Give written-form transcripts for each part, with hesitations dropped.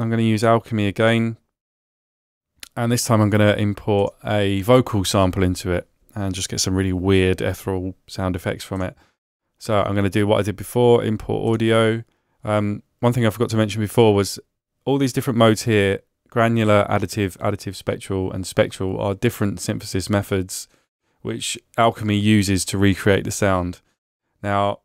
I'm going to use Alchemy again. And this time I'm going to import a vocal sample into it and just get some really weird ethereal sound effects from it. So I'm going to do what I did before, import audio. One thing I forgot to mention before was all these different modes here, granular, additive, additive spectral, and spectral are different synthesis methods which Alchemy uses to recreate the sound. Now,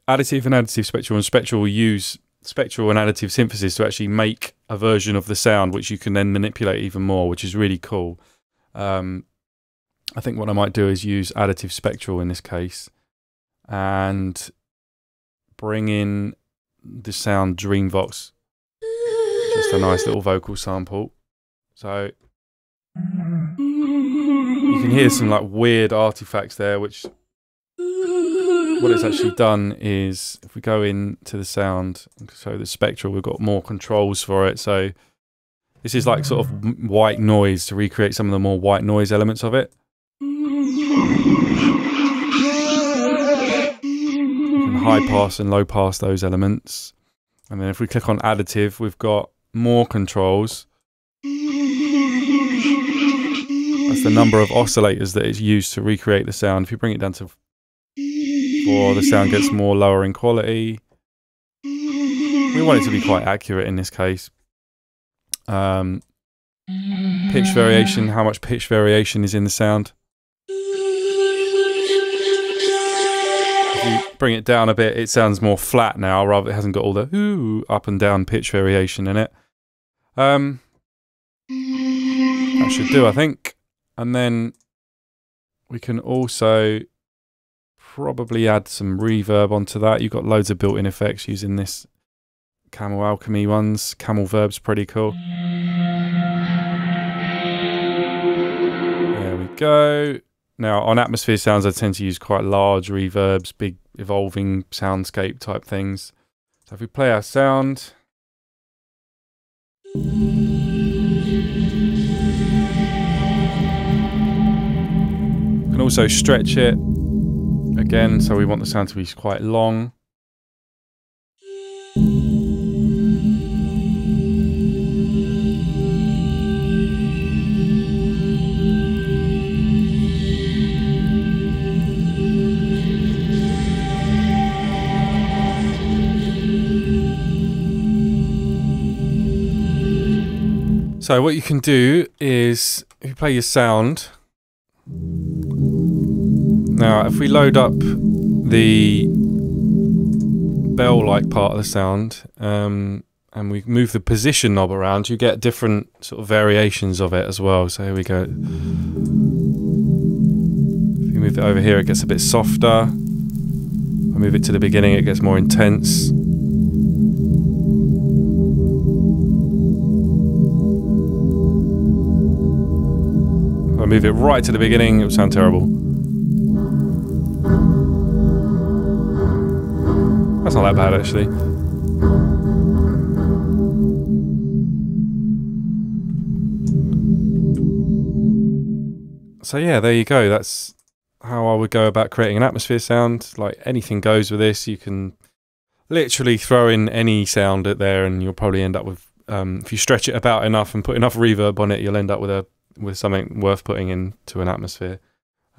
additive and additive spectral and spectral will use spectral and additive synthesis to actually make a version of the sound which you can then manipulate even more, which is really cool. I think what I might do is use additive spectral in this case and bring in the sound Dreamvox. Just a nice little vocal sample. So you can hear some like weird artifacts there, which what it's actually done is, if we go into the sound, so the spectral, we've got more controls for it. So this is like sort of white noise to recreate some of the more white noise elements of it. You can high pass and low pass those elements. And then if we click on additive, we've got more controls. That's the number of oscillators that is used to recreate the sound. If you bring it down to 4, the sound gets more lower in quality. We want it to be quite accurate in this case. Pitch variation, how much pitch variation is in the sound. If you bring it down a bit, it sounds more flat now, rather it hasn't got all the ooh, up and down pitch variation in it. That should do, I think. And then we can also probably add some reverb onto that. You've got loads of built-in effects using this Camel Alchemy ones. Camel Verb's pretty cool. There we go. Now on Atmosphere sounds I tend to use quite large reverbs, big evolving soundscape type things. So if we play our sound, we can also stretch it again, so we want the sound to be quite long. So what you can do is, if you play your sound, now if we load up the bell-like part of the sound and we move the position knob around, you get different sort of variations of it as well. So here we go. If you move it over here, it gets a bit softer. If I move it to the beginning, it gets more intense. If I move it right to the beginning, it will sound terrible. That's not that bad, actually. So yeah, there you go. That's how I would go about creating an atmosphere sound. Like, anything goes with this. You can literally throw in any sound at there and you'll probably end up with, if you stretch it about enough and put enough reverb on it, you'll end up with something worth putting into an atmosphere.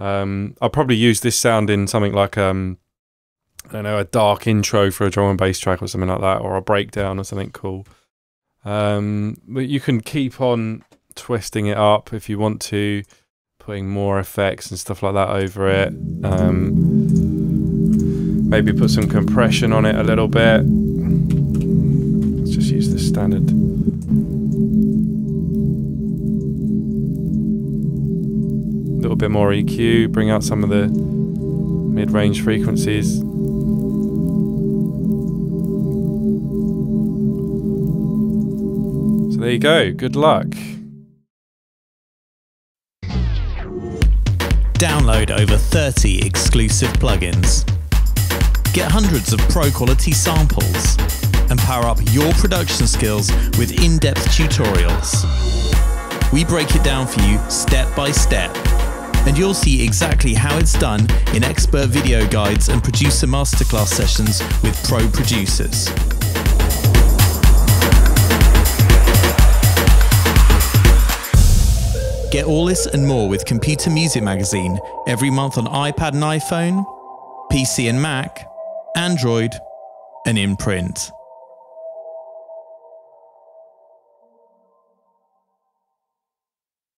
I'll probably use this sound in something like I don't know, a dark intro for a drum and bass track or something like that, or a breakdown or something cool. But you can keep on twisting it up if you want to, putting more effects and stuff like that over it. Maybe put some compression on it a little bit. Let's just use the standard. A little bit more EQ, bring out some of the mid-range frequencies. So there you go, good luck. Download over 30 exclusive plugins. Get hundreds of pro-quality samples and power up your production skills with in-depth tutorials. We break it down for you step by step, and you'll see exactly how it's done in expert video guides and producer masterclass sessions with pro producers. Get all this and more with Computer Music Magazine every month on iPad and iPhone, PC and Mac, Android, and in print.